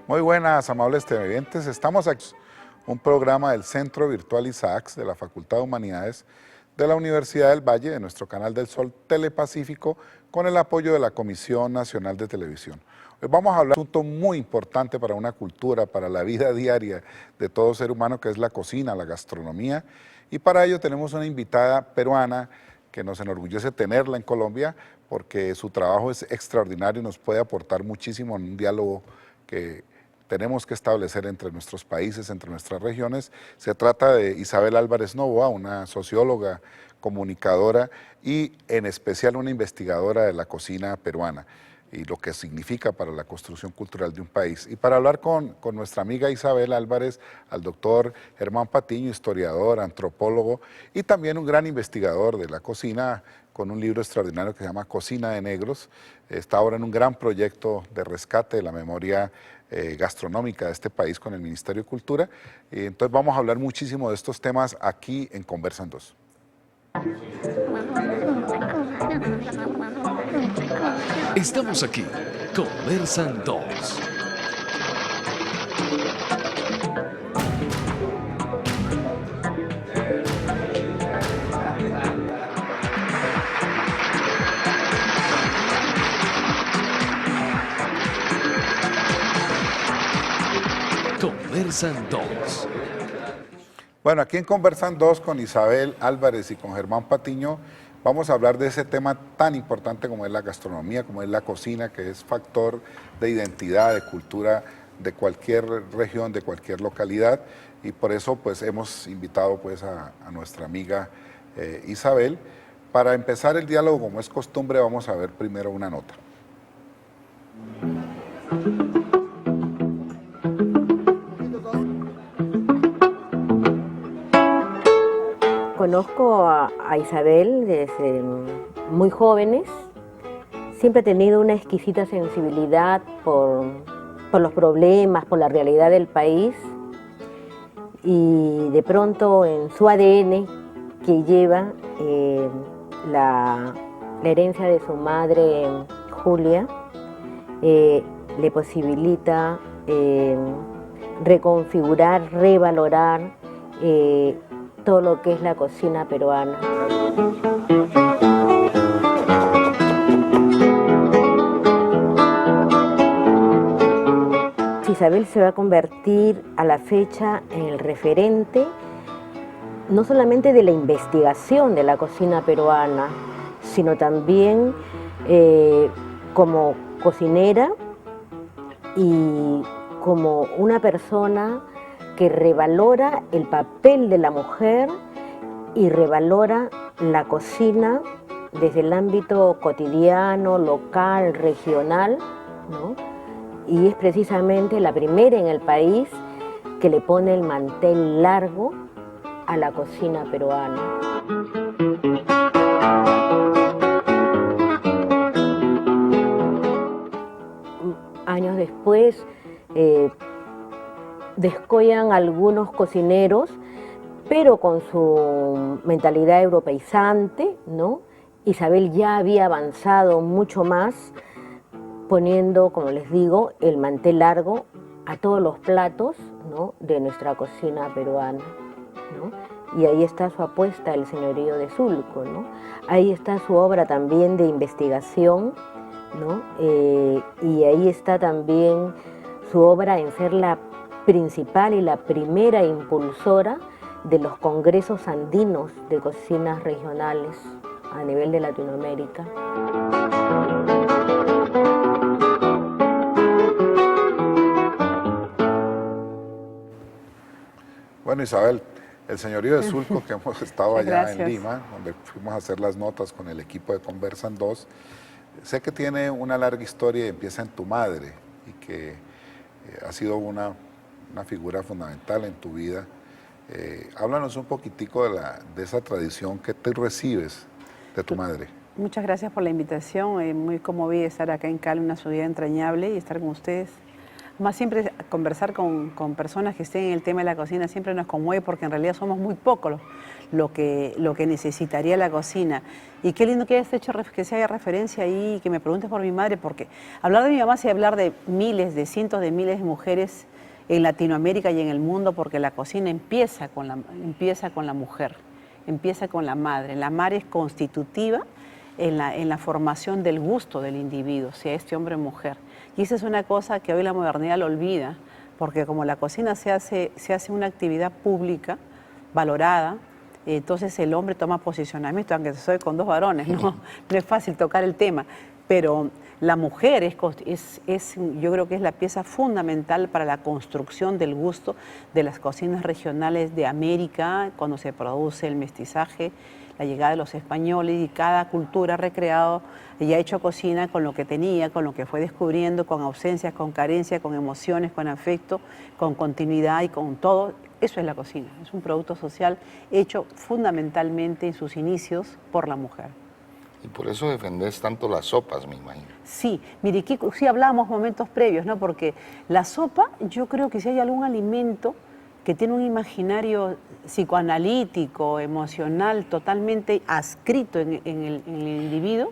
Muy buenas, amables televidentes. Estamos aquí en un programa del Centro Virtual ISAACS de la Facultad de Humanidades de la Universidad del Valle, de nuestro canal del Sol Telepacífico, con el apoyo de la Comisión Nacional de Televisión. Hoy vamos a hablar de un asunto muy importante para una cultura, para la vida diaria de todo ser humano, que es la cocina, la gastronomía. Y para ello tenemos una invitada peruana que nos enorgullece tenerla en Colombia, porque su trabajo es extraordinario y nos puede aportar muchísimo en un diálogo que tenemos que establecer entre nuestros países, entre nuestras regiones. Se trata de Isabel Álvarez Novoa, una socióloga, comunicadora y en especial una investigadora de la cocina peruana y lo que significa para la construcción cultural de un país. Y para hablar con nuestra amiga Isabel Álvarez, al doctor Germán Patiño, historiador, antropólogo y también un gran investigador de la cocina, con un libro extraordinario que se llama Cocina de Negros. Está ahora en un gran proyecto de rescate de la memoria gastronómica de este país con el Ministerio de Cultura. Entonces vamos a hablar muchísimo de estos temas aquí en Conversan 2. Estamos aquí, Conversan 2. Conversan 2. Bueno, aquí en Conversan 2 con Isabel Álvarez y con Germán Patiño vamos a hablar de ese tema tan importante como es la gastronomía, como es la cocina, que es factor de identidad, de cultura de cualquier región, de cualquier localidad, y por eso pues hemos invitado pues a nuestra amiga Isabel. Para empezar el diálogo, como es costumbre, vamos a ver primero una nota. Conozco a Isabel desde muy jóvenes. Siempre he tenido una exquisita sensibilidad por los problemas, por la realidad del país. Y de pronto en su ADN, que lleva la herencia de su madre, Julia, le posibilita reconfigurar, revalorar todo lo que es la cocina peruana. Isabel se va a convertir a la fecha en el referente no solamente de la investigación de la cocina peruana, sino también como cocinera y como una persona que revalora el papel de la mujer y revalora la cocina desde el ámbito cotidiano, local, regional, ¿no? Y es precisamente la primera en el país que le pone el mantel largo a la cocina peruana. Años después, descollan algunos cocineros, pero con su mentalidad europeizante, ¿no? Isabel ya había avanzado mucho más, poniendo, como les digo, el mantel largo a todos los platos, ¿no?, de nuestra cocina peruana, ¿no? Y ahí está su apuesta, el señorío de Sulco, ¿no? Ahí está su obra también de investigación, ¿no? Y ahí está también su obra en ser la principal y la primera impulsora de los congresos andinos de cocinas regionales a nivel de Latinoamérica. Bueno, Isabel, el señorío de Sulco, que hemos estado allá en Lima, donde fuimos a hacer las notas con el equipo de Conversan 2, sé que tiene una larga historia y empieza en tu madre y que ha sido una figura fundamental en tu vida. Háblanos un poquitico de esa tradición que tú recibes de tu madre. Muchas gracias por la invitación, muy conmovida estar acá en Cali, una ciudad entrañable, y estar con ustedes. Más siempre conversar con personas que estén en el tema de la cocina siempre nos conmueve porque en realidad somos muy pocos lo que necesitaría la cocina. Y qué lindo que hayas hecho que se haga referencia ahí y que me preguntes por mi madre, porque hablar de mi mamá es hablar de miles, de cientos de miles de mujeres en Latinoamérica y en el mundo, porque la cocina empieza con la mujer, empieza con la madre. La madre es constitutiva en la formación del gusto del individuo, sea este hombre o mujer. Y esa es una cosa que hoy la modernidad lo olvida, porque como la cocina se hace una actividad pública, valorada, entonces el hombre toma posicionamiento, aunque soy con 2 varones, no es fácil tocar el tema, pero la mujer yo creo que es la pieza fundamental para la construcción del gusto de las cocinas regionales de América, cuando se produce el mestizaje, la llegada de los españoles, y cada cultura ha recreado y ha hecho cocina con lo que tenía, con lo que fue descubriendo, con ausencias, con carencias, con emociones, con afecto, con continuidad y con todo. Eso es la cocina, es un producto social hecho fundamentalmente en sus inicios por la mujer. Y por eso defendés tanto las sopas, me imagino. Sí, mire, sí hablábamos momentos previos, ¿no? Porque la sopa, yo creo que si hay algún alimento que tiene un imaginario psicoanalítico, emocional, totalmente adscrito en el individuo,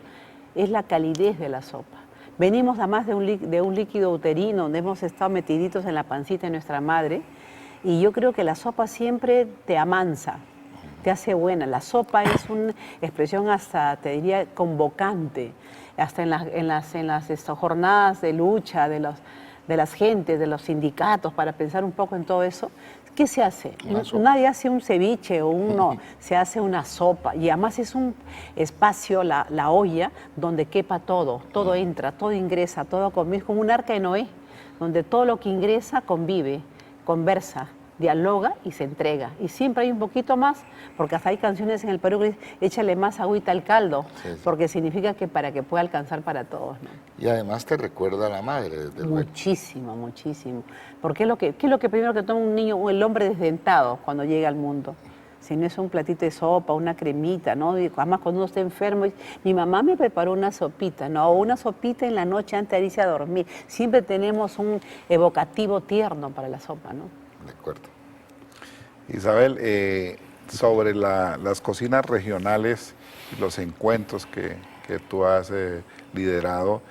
es la calidez de la sopa. Venimos además de un líquido uterino, donde hemos estado metiditos en la pancita de nuestra madre, y yo creo que la sopa siempre te amansa, te hace buena. La sopa es una expresión hasta, te diría, convocante, hasta en las jornadas de lucha de las gentes, de los sindicatos, para pensar un poco en todo eso. ¿Qué se hace? Nadie hace un ceviche o se hace una sopa, y además es un espacio, la olla, donde quepa todo entra, todo ingresa, todo convive, como un arca de Noé, donde todo lo que ingresa convive, conversa, dialoga y se entrega. Y siempre hay un poquito más, porque hasta hay canciones en el Perú que dicen, échale más agüita al caldo, sí. Porque significa que para que pueda alcanzar para todos, ¿no? Y además te recuerda a la madre, desde luego. Muchísimo, muchísimo. Porque ¿qué es lo que primero que toma un niño, el hombre desdentado, cuando llega al mundo? Si no es un platito de sopa, una cremita, ¿no? Y además cuando uno está enfermo, mi mamá me preparó una sopita, ¿no? O una sopita en la noche antes de irse a dormir. Siempre tenemos un evocativo tierno para la sopa, ¿no? De acuerdo. Isabel, sobre las cocinas regionales y los encuentros que tú has liderado,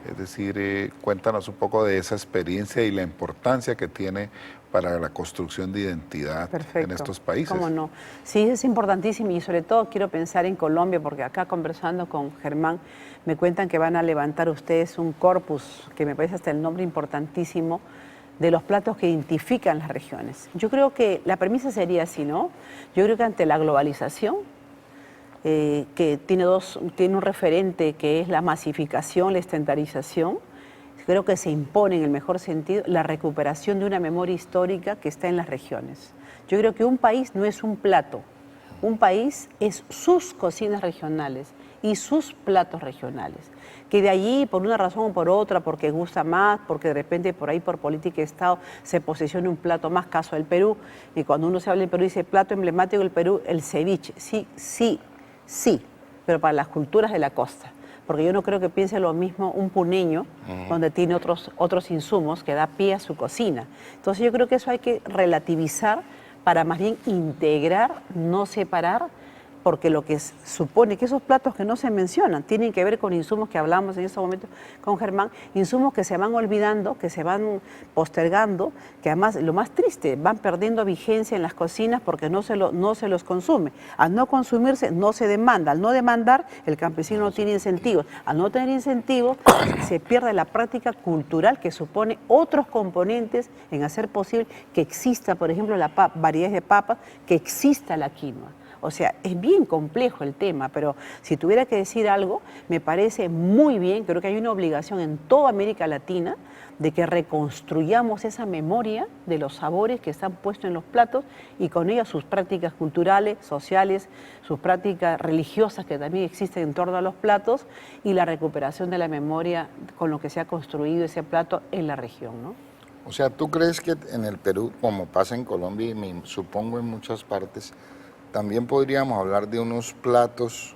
es decir, cuéntanos un poco de esa experiencia y la importancia que tiene para la construcción de identidad. Perfecto. En estos países. ¿Cómo no? Sí, es importantísimo, y sobre todo quiero pensar en Colombia, porque acá conversando con Germán me cuentan que van a levantar ustedes un corpus, que me parece hasta el nombre importantísimo, de los platos que identifican las regiones. Yo creo que la premisa sería así, ¿no? Yo creo que ante la globalización, que tiene un referente que es la masificación, la estandarización, creo que se impone en el mejor sentido la recuperación de una memoria histórica que está en las regiones. Yo creo que un país no es un plato, un país es sus cocinas regionales y sus platos regionales. Que de allí, por una razón o por otra, porque gusta más, porque de repente por ahí por política de Estado se posiciona un plato más, caso del Perú, y cuando uno se habla del Perú dice plato emblemático del Perú, el ceviche. Sí, pero para las culturas de la costa. Porque yo no creo que piense lo mismo un puneño, donde tiene otros insumos que da pie a su cocina. Entonces yo creo que eso hay que relativizar para más bien integrar, no separar, porque lo que supone que esos platos que no se mencionan tienen que ver con insumos que hablamos en ese momento con Germán, insumos que se van olvidando, que se van postergando, que además, lo más triste, van perdiendo vigencia en las cocinas porque no se los consume. Al no consumirse, no se demanda. Al no demandar, el campesino no tiene incentivos. Al no tener incentivos, se pierde la práctica cultural que supone otros componentes en hacer posible que exista, por ejemplo, la variedad de papas, que exista la quinoa. O sea, es bien complejo el tema, pero si tuviera que decir algo, me parece muy bien, creo que hay una obligación en toda América Latina de que reconstruyamos esa memoria de los sabores que están puestos en los platos y con ellas sus prácticas culturales, sociales, sus prácticas religiosas que también existen en torno a los platos y la recuperación de la memoria con lo que se ha construido ese plato en la región, ¿no? O sea, ¿tú crees que en el Perú, como pasa en Colombia y me supongo en muchas partes, también podríamos hablar de unos platos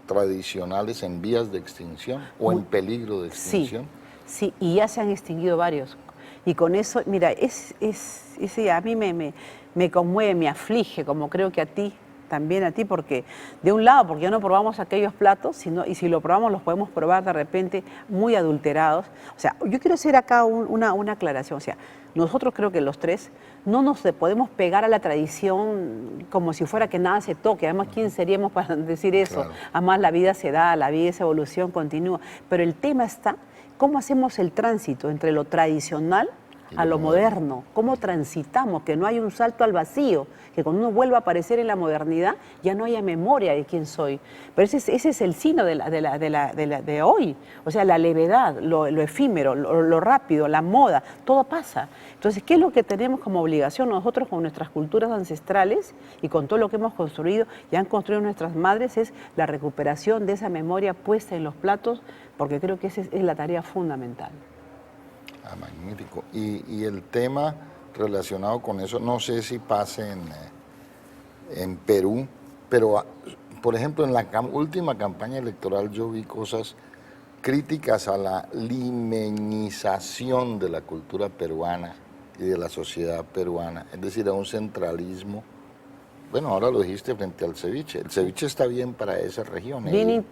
tradicionales en vías de extinción o en peligro de extinción? Sí, y ya se han extinguido varios. Y con eso, mira, ese a mí me conmueve, me aflige, como creo que a ti, también a ti, porque de un lado, porque ya no probamos aquellos platos, y si lo probamos los podemos probar de repente muy adulterados. O sea, yo quiero hacer acá una aclaración. O sea, nosotros creo que los tres no nos podemos pegar a la tradición como si fuera que nada se toque. Además, ¿quién seríamos para decir eso? Claro. Además, la vida se da, la vida es evolución continua. Pero el tema está, ¿cómo hacemos el tránsito entre lo tradicional a lo moderno? ¿Cómo transitamos? Que no hay un salto al vacío, que cuando uno vuelva a aparecer en la modernidad ya no haya memoria de quién soy. Pero ese es el signo de hoy. O sea, la levedad, lo efímero, lo rápido, la moda, todo pasa. Entonces, ¿qué es lo que tenemos como obligación nosotros con nuestras culturas ancestrales y con todo lo que hemos construido y han construido nuestras madres? Es la recuperación de esa memoria puesta en los platos, porque creo que esa es la tarea fundamental. Ah, magnífico. Y el tema relacionado con eso, no sé si pase en Perú, pero por ejemplo en la última campaña electoral yo vi cosas críticas a la limeñización de la cultura peruana y de la sociedad peruana, es decir, a un centralismo. Bueno, ahora lo dijiste frente al ceviche. El ceviche está bien para esa región. Bien.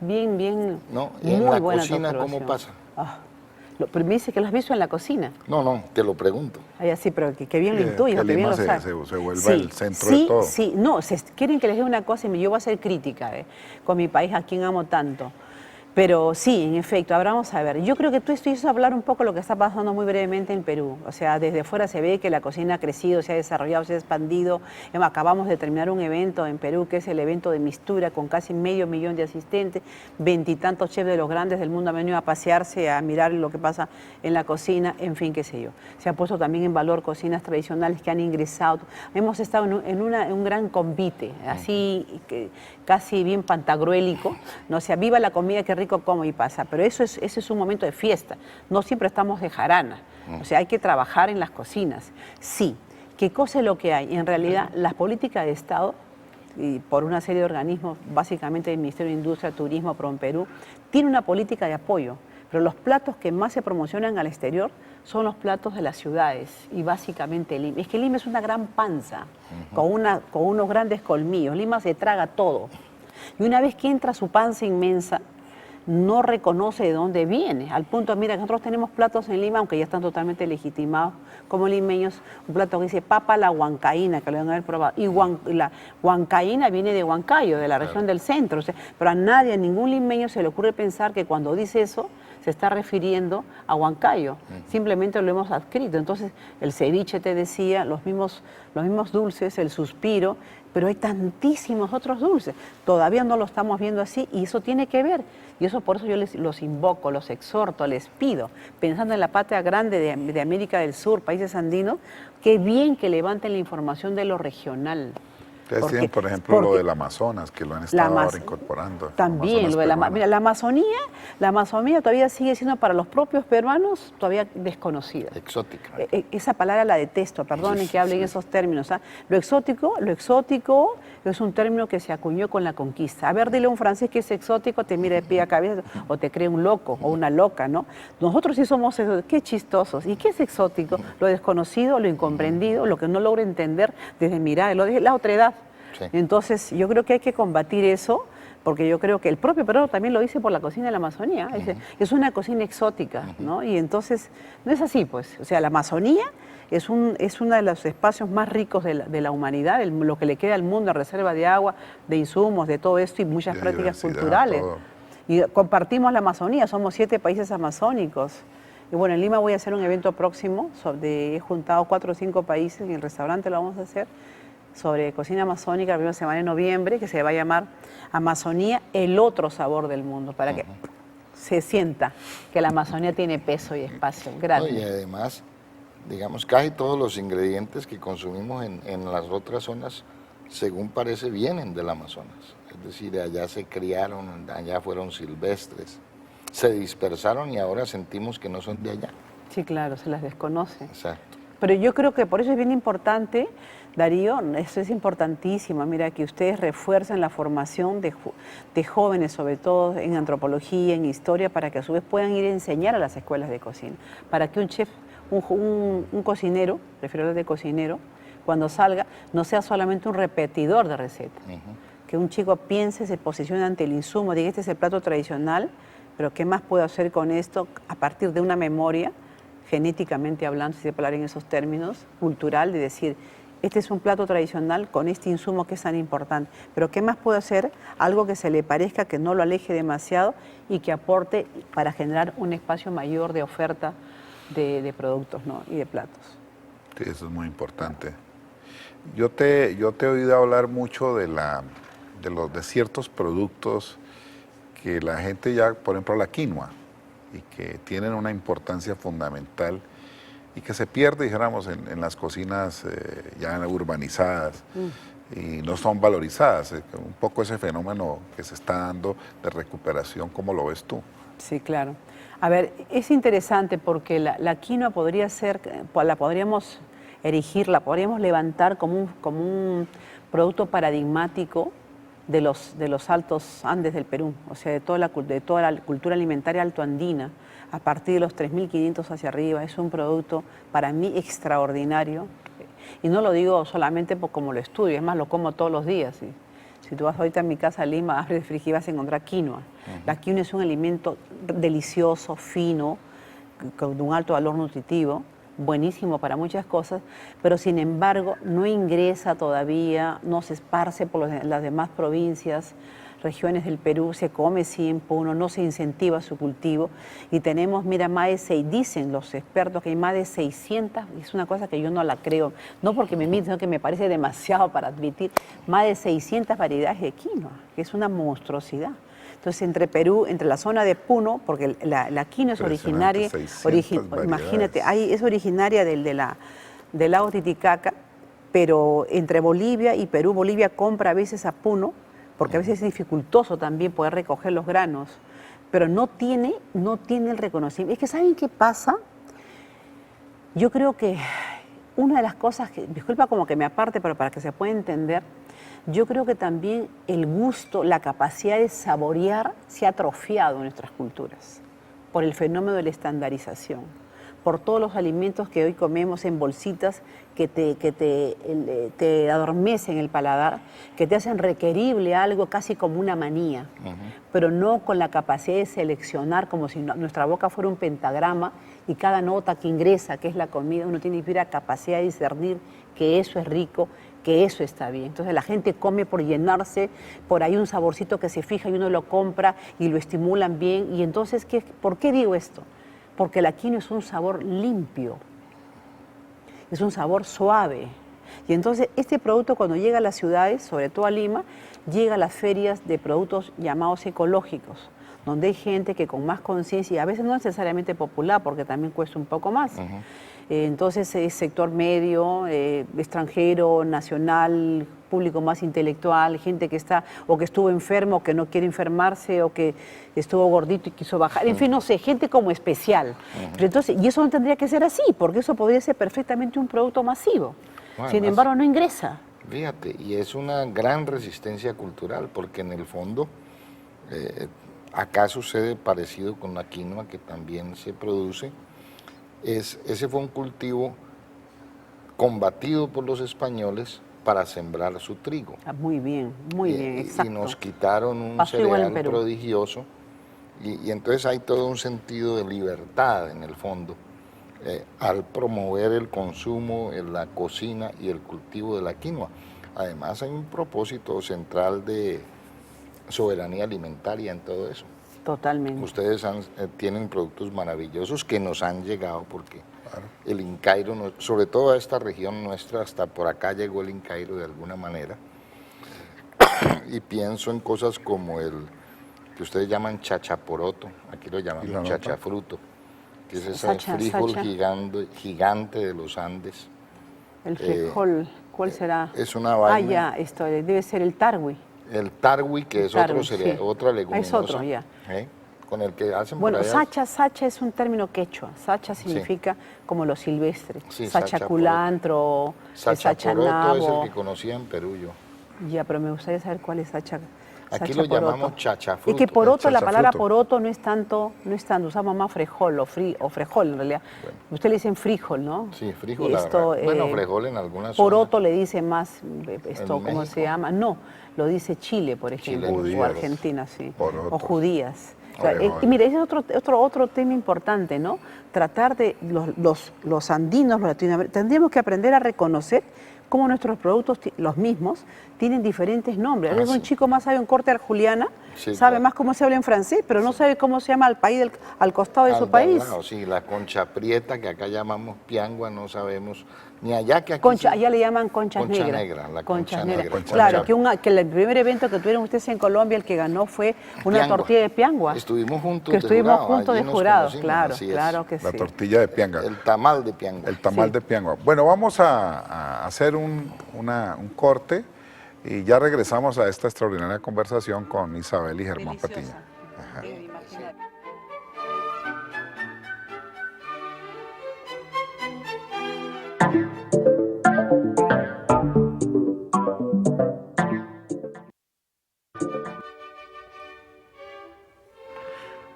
¿No? ¿Y en muy la buena cocina tu cómo observación. pasa? Pero me dice que lo has visto en la cocina. No, te lo pregunto. Ay, sí, pero que bien lo intuyes, que que bien Lima lo se sabes. vuelva el centro de todo. Sí, no, quieren que les diga una cosa y yo voy a ser crítica con mi país, a quien amo tanto. Pero sí, en efecto, ahora vamos a ver. Yo creo que tú estuviste a hablar un poco de lo que está pasando muy brevemente en Perú. O sea, desde fuera se ve que la cocina ha crecido, se ha desarrollado, se ha expandido. Acabamos de terminar un evento en Perú, que es el evento de Mistura, con casi 500 000 de asistentes. 20 y tantos chefs de los grandes del mundo han venido a pasearse, a mirar lo que pasa en la cocina, en fin, qué sé yo. Se ha puesto también en valor cocinas tradicionales que han ingresado. Hemos estado en un gran convite, así casi bien pantagruélico, ¿no? O sea, viva la comida, qué rico como y pasa, pero ese es un momento de fiesta, no siempre estamos de jarana, o sea, hay que trabajar en las cocinas. Sí, ¿qué cosa es lo que hay? En realidad, las políticas de Estado, y por una serie de organismos, básicamente el Ministerio de Industria, Turismo, PROMPERÚ, tiene una política de apoyo, pero los platos que más se promocionan al exterior son los platos de las ciudades y básicamente Lima. Es que Lima es una gran panza, con unos grandes colmillos. Lima se traga todo. Y una vez que entra su panza inmensa, no reconoce de dónde viene. Al punto, mira, nosotros tenemos platos en Lima, aunque ya están totalmente legitimados como limeños, un plato que dice papa la huancaína, que lo deben haber probado. Y la huancaína viene de Huancayo, de la región del centro. O sea, pero a nadie, a ningún limeño se le ocurre pensar que cuando dice eso, se está refiriendo a Huancayo. Simplemente lo hemos adscrito. Entonces, el ceviche, te decía, los mismos dulces, el suspiro, pero hay tantísimos otros dulces. Todavía no lo estamos viendo así y eso tiene que ver. Y eso por eso yo los invoco, los exhorto, les pido, pensando en la patria grande de América del Sur, países andinos, qué bien que levanten la información de lo regional. Ustedes tienen, por ejemplo, lo del Amazonas, que lo han estado ahora incorporando. También, lo de mira, la Amazonía todavía sigue siendo para los propios peruanos todavía desconocida. Exótica. Esa palabra la detesto, perdonen que hable en esos términos. Lo exótico es un término que se acuñó con la conquista. A ver, dile a un francés que es exótico, te mira de pie a cabeza o te cree un loco o una loca, ¿no? Nosotros sí somos exóticos, qué chistosos. ¿Y qué es exótico? Lo desconocido, lo incomprendido, lo que no logro entender desde mirar, la otredad. Sí. Entonces, yo creo que hay que combatir eso, porque yo creo que el propio Perú también lo dice por la cocina de la Amazonía. Es una cocina exótica, ¿no? Y entonces, no es así, pues. O sea, la Amazonía es uno de los espacios más ricos de la humanidad, lo que le queda al mundo, reserva de agua, de insumos, de todo esto y muchas prácticas culturales. Todo. Y compartimos la Amazonía, somos 7 países amazónicos. Y bueno, en Lima voy a hacer un evento próximo, he juntado 4 o 5 países, en el restaurante lo vamos a hacer, sobre cocina amazónica la primera semana de noviembre, que se va a llamar Amazonía, el otro sabor del mundo, para que se sienta que la Amazonía tiene peso y espacio grande. Y además, digamos, casi todos los ingredientes que consumimos en las otras zonas, según parece, vienen del Amazonas. Es decir, allá se criaron, allá fueron silvestres, se dispersaron y ahora sentimos que no son de allá. Sí, claro, se las desconoce. Exacto. Pero yo creo que por eso es bien importante Darío, eso es importantísimo. Mira, que ustedes refuercen la formación de jóvenes, sobre todo en antropología, en historia, para que a su vez puedan ir a enseñar a las escuelas de cocina. Para que un chef, un cocinero, prefiero de cocinero, cuando salga, no sea solamente un repetidor de recetas. Que un chico piense, se posicione ante el insumo, diga, este es el plato tradicional, pero ¿qué más puedo hacer con esto a partir de una memoria, genéticamente hablando, si se puede hablar en esos términos, cultural, de decir, este es un plato tradicional con este insumo que es tan importante, pero ¿qué más puedo hacer? Algo que se le parezca, que no lo aleje demasiado y que aporte para generar un espacio mayor de oferta de productos, ¿no? Y de platos. Sí, eso es muy importante. Yo te he oído hablar mucho de ciertos productos que la gente ya, por ejemplo la quinoa, y que tienen una importancia fundamental y que se pierde, dijéramos, en las cocinas ya urbanizadas y no son valorizadas. Un poco ese fenómeno que se está dando de recuperación, ¿cómo lo ves tú? Sí, claro. A ver, es interesante porque la quinoa podría ser, la podríamos erigir, la podríamos levantar como un producto paradigmático de los altos Andes del Perú, o sea, de toda la cultura alimentaria altoandina, a partir de los 3.500 hacia arriba. Es un producto para mí extraordinario, y no lo digo solamente como lo estudio, es más, lo como todos los días. ¿Sí? Si tú vas ahorita a mi casa a Lima, abres el frigidaire, vas a encontrar quinoa. La quinoa es un alimento delicioso, fino, con un alto valor nutritivo, buenísimo para muchas cosas, pero sin embargo no ingresa todavía, no se esparce por las demás provincias, regiones del Perú, se come sí en Puno, no se incentiva su cultivo, y tenemos, mira, dicen los expertos que hay más de 600, es una cosa que yo no la creo, no porque me mienten, sino que me parece demasiado para admitir, más de 600 variedades de quinoa, que es una monstruosidad. Entonces, entre Perú, entre la zona de Puno, porque la quinoa es originaria, imagínate, es originaria del lago Titicaca, pero entre Bolivia y Perú, Bolivia compra a veces a Puno, porque a veces es dificultoso también poder recoger los granos, pero no tiene el reconocimiento. Es que ¿saben qué pasa? Yo creo que una de las cosas que, disculpa como que me aparte, pero para que se pueda entender, yo creo que también el gusto, la capacidad de saborear se ha atrofiado en nuestras culturas por el fenómeno de la estandarización, por todos los alimentos que hoy comemos en bolsitas que te adormecen el paladar, que te hacen requerible algo casi como una manía, pero no con la capacidad de seleccionar como si nuestra boca fuera un pentagrama y cada nota que ingresa, que es la comida, uno tiene que tener la capacidad de discernir que eso es rico, que eso está bien. Entonces la gente come por llenarse, por ahí un saborcito que se fija y uno lo compra y lo estimulan bien. Y entonces, ¿por qué digo esto? Porque la quinoa es un sabor limpio, es un sabor suave. Y entonces este producto cuando llega a las ciudades, sobre todo a Lima, llega a las ferias de productos llamados ecológicos, donde hay gente que con más conciencia, y a veces no necesariamente popular, porque también cuesta un poco más, entonces es sector medio, extranjero, nacional, público más intelectual, gente que está o que estuvo enfermo o que no quiere enfermarse o que estuvo gordito y quiso bajar, en fin, no sé, gente como especial. Pero entonces, y eso no tendría que ser así, porque eso podría ser perfectamente un producto masivo. Bueno, sin embargo, no ingresa. Fíjate, y es una gran resistencia cultural, porque en el fondo acá sucede parecido con la quinoa, que también se produce. Ese fue un cultivo combatido por los españoles para sembrar su trigo. Muy bien, exacto. Y nos quitaron un cereal prodigioso, y entonces hay todo un sentido de libertad en el fondo, al promover el consumo, la cocina y el cultivo de la quinoa. Además hay un propósito central de soberanía alimentaria en todo eso. Totalmente. Ustedes tienen productos maravillosos que nos han llegado porque el Incairo, sobre todo a esta región nuestra, hasta por acá llegó el Incairo de alguna manera. Y pienso en cosas como el que ustedes llaman chachaporoto, aquí lo llamamos chachafruto, que es ese frijol gigante de los Andes. El frijol, ¿cuál será? Es una vaina. Ah, ya, esto debe ser el tarwi. El tarwi, que es otra leguminosa. Es otro, ya. con el que hacen Bueno, por allá. sacha es un término quechua. Sacha significa como lo silvestre. Sí, sacha sacha culantro, sacha Sachaporoto es el nabo. que conocía en Perú yo. Ya, pero me gustaría saber cuál es sacha. Aquí sacha lo poroto. llamamos chachafruto. Es que poroto, la palabra chachafruto. poroto no es tanto, usamos más frejol o frejol en realidad. Usted le dicen frijol, ¿no? Sí, frijol. Y esto, bueno, frijol en algunas poroto zonas. le dice más, esto, ¿En ¿cómo México? se llama? No, lo dice Chile, por ejemplo, Chilenos. o Argentina, sí. Porotos. O judías. Orejones. Y mire, ese es otro tema importante, ¿no? Tratar de los andinos, los latinoamericanos, tendríamos que aprender a reconocer cómo nuestros productos, los mismos, tienen diferentes nombres. A veces sí. un chico más sabe un corte arjuliana, Sí, sabe claro. más cómo se habla en francés, pero no sabe cómo se llama al país al costado de su Al país. lado, sí, la concha prieta, que acá llamamos piangua, no sabemos ni allá que aquí. Concha, sí. allá le llaman conchas Concha negras. negra, la Conchas concha negras. negra. Concha Claro, negra. que el primer evento que tuvieron ustedes en Colombia, el que ganó fue una Piangua. tortilla de piangua. Estuvimos juntos Que de estuvimos jurado, juntos allí de nos jurados, conocimos, claro, así es. claro que La sí. tortilla de pianga. El tamal de piangua. El tamal Sí. de piangua. Bueno, vamos a hacer un corte y ya regresamos a esta extraordinaria conversación con Isabel y Germán Patiño. Ajá.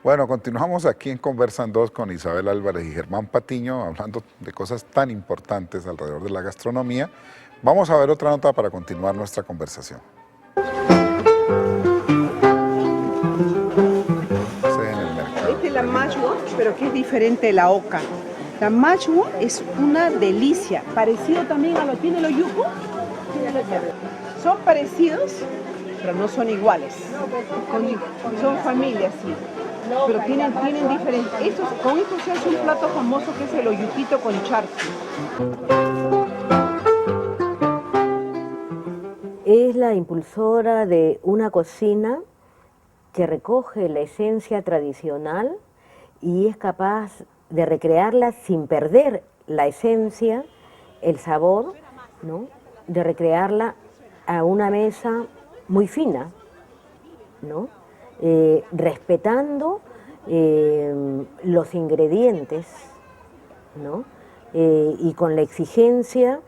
Bueno, continuamos aquí en Conversan 2 con Isabel Álvarez y Germán Patiño, hablando de cosas tan importantes alrededor de la gastronomía. Vamos a ver otra nota para continuar nuestra conversación. En el mercado. Esta es la machua, pero que es diferente de la oca. La machua es una delicia, parecido también a lo que tiene los yucos. Son parecidos, pero no son iguales. Son familias, sí. Pero tienen diferentes. Con esto se hace un plato famoso que es el oyuquito con charqui. Es la impulsora de una cocina que recoge la esencia tradicional y es capaz de recrearla sin perder la esencia, el sabor, ¿no? De recrearla a una mesa muy fina, ¿no? Respetando los ingredientes, ¿no? Y con la exigencia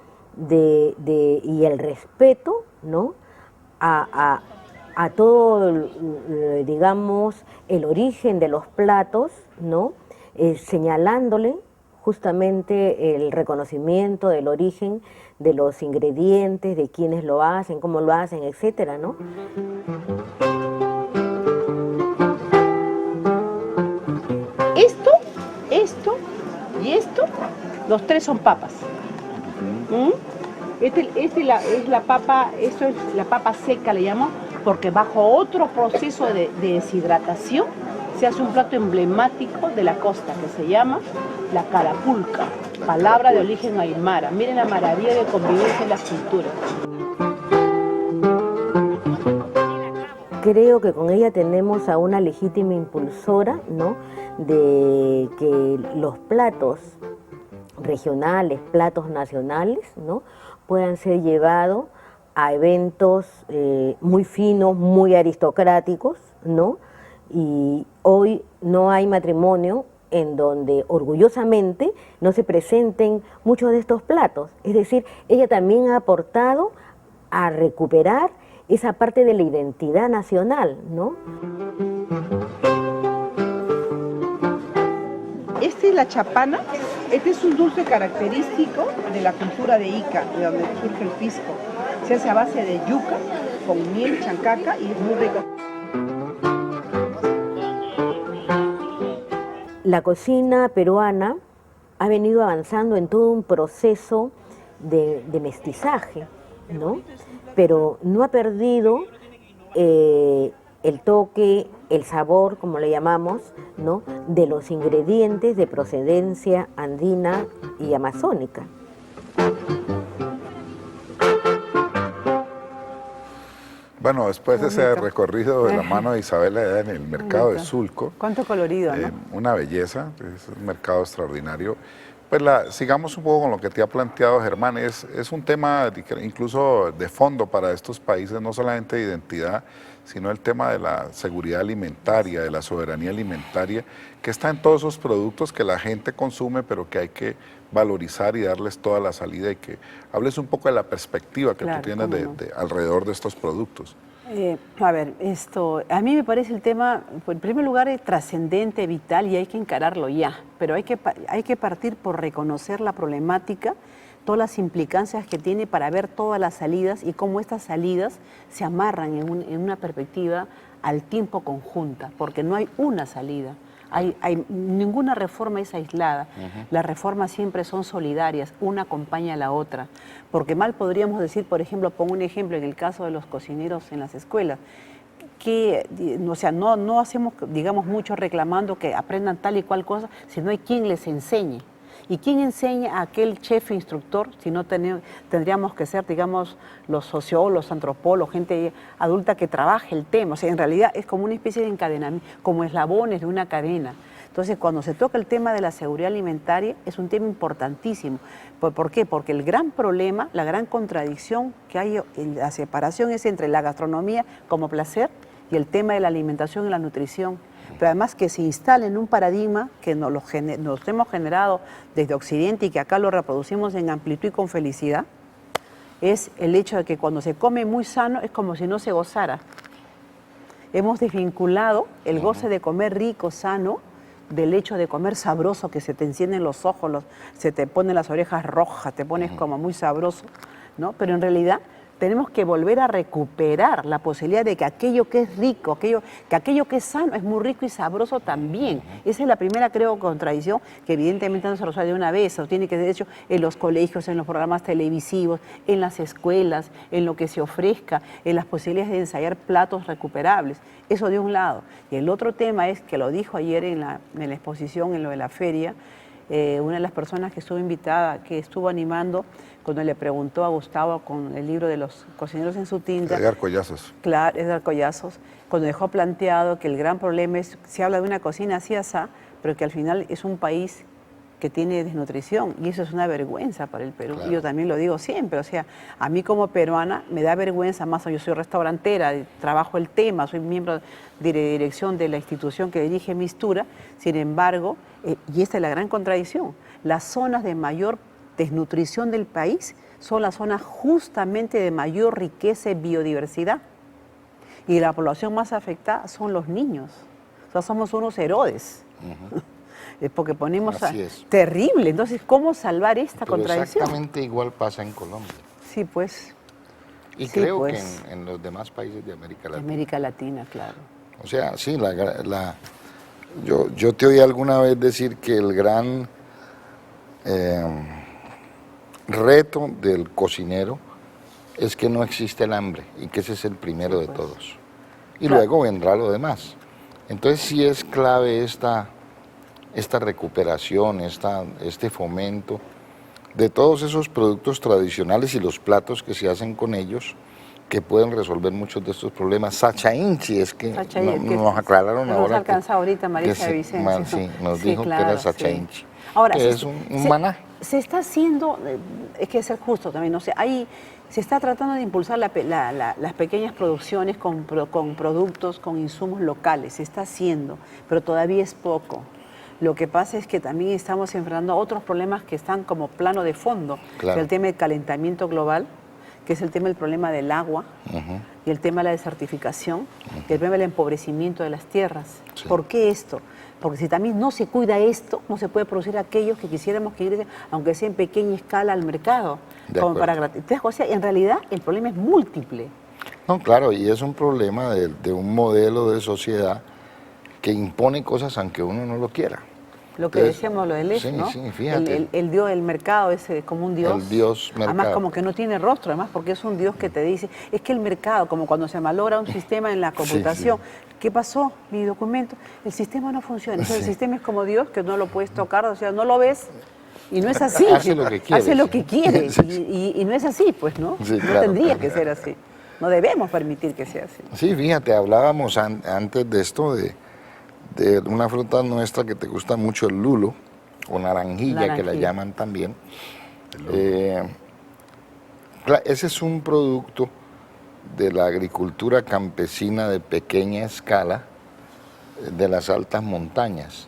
y el respeto, ¿no? a todo, digamos, el origen de los platos, ¿no? Señalándole justamente el reconocimiento del origen de los ingredientes, de quienes lo hacen, cómo lo hacen, etcétera, ¿no? Esto y esto, los tres son papas. Es la papa, esto es la papa seca, le llamo, porque bajo otro proceso de deshidratación se hace un plato emblemático de la costa que se llama la carapulca, palabra de origen aymara. Miren la maravilla de convivencia en las culturas. Creo que con ella tenemos a una legítima impulsora, ¿no? De que los platos regionales, platos nacionales, ¿no? Puedan ser llevados a eventos muy finos, muy aristocráticos, ¿no? Y hoy no hay matrimonio en donde orgullosamente no se presenten muchos de estos platos. Es decir, ella también ha aportado a recuperar esa parte de la identidad nacional, ¿no? Esta es la chapana. Este es un dulce característico de la cultura de Ica, de donde surge el pisco. Se hace a base de yuca, con miel, chancaca y es muy rico. La cocina peruana ha venido avanzando en todo un proceso de mestizaje, ¿no? Pero no ha perdido el toque, el sabor, como le llamamos, ¿no? De los ingredientes de procedencia andina y amazónica. Bueno, después de ese recorrido de la mano de Isabel allá en el mercado de Sulco, Cuánto colorido, ¿no? una belleza, es un mercado extraordinario. Pues sigamos un poco con lo que te ha planteado Germán, es un tema incluso de fondo para estos países, no solamente de identidad, sino el tema de la seguridad alimentaria, de la soberanía alimentaria, que está en todos esos productos que la gente consume, pero que hay que valorizar y darles toda la salida, y que hables un poco de la perspectiva que Claro, tú tienes cómo no. alrededor de estos productos. A ver, a mí me parece el tema, en primer lugar, es trascendente, vital, y hay que encararlo ya, pero hay que partir por reconocer la problemática, todas las implicancias que tiene para ver todas las salidas y cómo estas salidas se amarran en una perspectiva al tiempo conjunta, porque no hay una salida. Ninguna reforma es aislada, las reformas siempre son solidarias, una acompaña a la otra, porque mal podríamos decir, por ejemplo, pongo un ejemplo en el caso de los cocineros en las escuelas, que o sea, no hacemos, digamos, mucho reclamando que aprendan tal y cual cosa, si no hay quien les enseñe. ¿Y quién enseña a aquel chef instructor si no tendríamos que ser, digamos, los sociólogos, antropólogos, gente adulta que trabaje el tema? O sea, en realidad es como una especie de encadenamiento, como eslabones de una cadena. Entonces, cuando se toca el tema de la seguridad alimentaria, es un tema importantísimo. ¿Por qué? Porque el gran problema, la gran contradicción que hay en la separación es entre la gastronomía como placer y el tema de la alimentación y la nutrición. Pero además que se instale en un paradigma que nos hemos generado desde Occidente y que acá lo reproducimos en amplitud y con felicidad, es el hecho de que cuando se come muy sano es como si no se gozara. Hemos desvinculado el goce de comer rico, sano, del hecho de comer sabroso, que se te encienden los ojos, se te ponen las orejas rojas, te pones como muy sabroso, ¿no? Pero en realidad tenemos que volver a recuperar la posibilidad de que aquello que es rico, aquello que es sano es muy rico y sabroso también. Esa es la primera, creo, contradicción que evidentemente no se resuelve de una vez, eso tiene que ser hecho en los colegios, en los programas televisivos, en las escuelas, en lo que se ofrezca, en las posibilidades de ensayar platos recuperables. Eso de un lado. Y el otro tema es, que lo dijo ayer en la exposición, en lo de la feria, una de las personas que estuvo invitada, que estuvo animando, cuando le preguntó a Gustavo con el libro de los cocineros en su tinta. Edgar Collazos. Claro, Edgar Collazos, cuando dejó planteado que el gran problema es, se habla de una cocina así asá, pero que al final es un país que tiene desnutrición, y eso es una vergüenza para el Perú. Claro. Y yo también lo digo siempre, o sea, a mí como peruana me da vergüenza, más yo soy restaurantera, trabajo el tema, soy miembro de dirección de la institución que dirige Mistura, sin embargo, y esta es la gran contradicción, las zonas de mayor desnutrición del país son las zonas justamente de mayor riqueza y biodiversidad, y la población más afectada son los niños, o sea, somos unos Herodes. Porque ponemos Así es. terrible. Entonces, ¿cómo salvar esta Pero contradicción? exactamente igual pasa en Colombia. Sí, pues. Y Sí, creo pues. que en los demás países de América Latina. América Latina, claro. O sea, sí, yo te oí alguna vez decir que el gran reto del cocinero es que no existe el hambre y que ese es el primero de todos. Y Claro. luego vendrá lo demás. Entonces sí es clave esta recuperación, este fomento de todos esos productos tradicionales y los platos que se hacen con ellos, que pueden resolver muchos de estos problemas. Sacha Inchi, es que nos aclararon Nos ahora. alcanza ahorita Marisa que Vicencio. sí, nos Sí, dijo claro, que era Sacha sí. Inchi. Ahora, que es un maná. Se está haciendo, es que ser justo también, o sea, se está tratando de impulsar las pequeñas producciones con productos, con insumos locales, se está haciendo, pero todavía es poco. Lo que pasa es que también estamos enfrentando otros problemas que están como plano de fondo, Claro. o sea, el tema del calentamiento global, que es el tema del problema del agua, y el tema de la desertificación, y el problema del empobrecimiento de las tierras. Sí. ¿Por qué esto? Porque si también no se cuida esto, no se puede producir aquellos que quisiéramos que ingresen, aunque sea en pequeña escala, al mercado. De Como acuerdo. para o sea, en realidad el problema es múltiple. No, claro, y es un problema de un modelo de sociedad que impone cosas aunque uno no lo quiera. Lo que Entonces, decíamos, lo del eje, sí, ¿no? sí, fíjate. El dios del mercado es como un dios. El dios Además, mercado. como que no tiene rostro, además, porque es un dios que te dice, es que el mercado, como cuando se malogra un sistema en la computación, ¿qué pasó? Mi documento, el sistema no funciona. Entonces, el sistema es como Dios, que no lo puedes tocar, o sea, no lo ves. Y no es así. Hace lo que quiere, Hace lo sí. que quiere. Sí. Y no es así, pues, ¿no? Sí, no claro. tendría que ser así. No debemos permitir que sea así. Sí, fíjate, hablábamos antes de esto de una fruta nuestra que te gusta mucho, el lulo, o naranjilla, que la Naranjilla. llaman también. Ese es un producto de la agricultura campesina de pequeña escala de las altas montañas.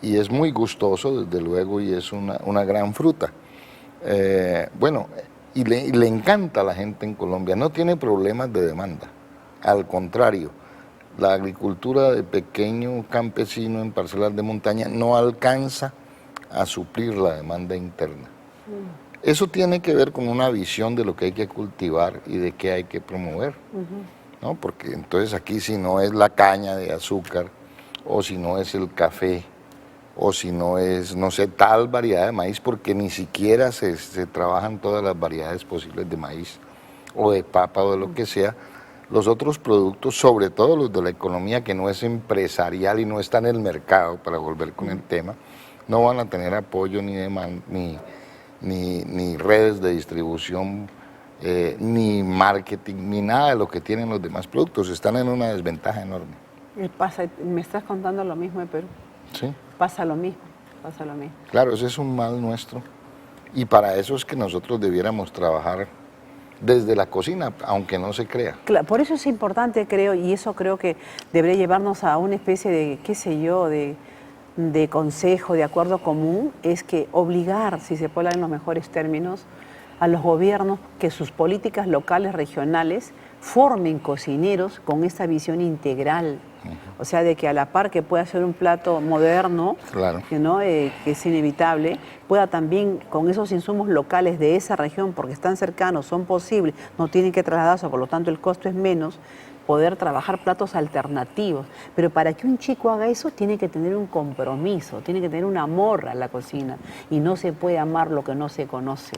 Y es muy gustoso, desde luego, y es una gran fruta. Bueno, y le encanta a la gente en Colombia, no tiene problemas de demanda. Al contrario, la agricultura de pequeño campesino en parcelas de montaña no alcanza a suplir la demanda interna. Eso tiene que ver con una visión de lo que hay que cultivar y de qué hay que promover, ¿no? Porque entonces aquí si no es la caña de azúcar, o si no es el café, o si no es, no sé, tal variedad de maíz, porque ni siquiera se trabajan todas las variedades posibles de maíz, o de papa, o de lo que sea. Los otros productos, sobre todo los de la economía que no es empresarial y no está en el mercado, para volver con el tema, no van a tener apoyo ni redes de distribución, ni marketing, ni nada de lo que tienen los demás productos. Están en una desventaja enorme. Me estás contando lo mismo de Perú. Sí. Pasa lo mismo, pasa lo mismo. Claro, ese es un mal nuestro. Y para eso es que nosotros debiéramos trabajar desde la cocina, aunque no se crea. Claro, por eso es importante, creo, y eso creo que debería llevarnos a una especie de, qué sé yo, de consejo, de acuerdo común, es que obligar, si se puede hablar en los mejores términos, a los gobiernos que sus políticas locales, regionales, formen cocineros con esta visión integral. O sea, de que a la par que pueda ser un plato moderno, claro, ¿no? Que es inevitable, pueda también con esos insumos locales de esa región, porque están cercanos, son posibles, no tienen que trasladarse, por lo tanto el costo es menos, poder trabajar platos alternativos. Pero para que un chico haga eso tiene que tener un compromiso, tiene que tener un amor a la cocina, y no se puede amar lo que no se conoce.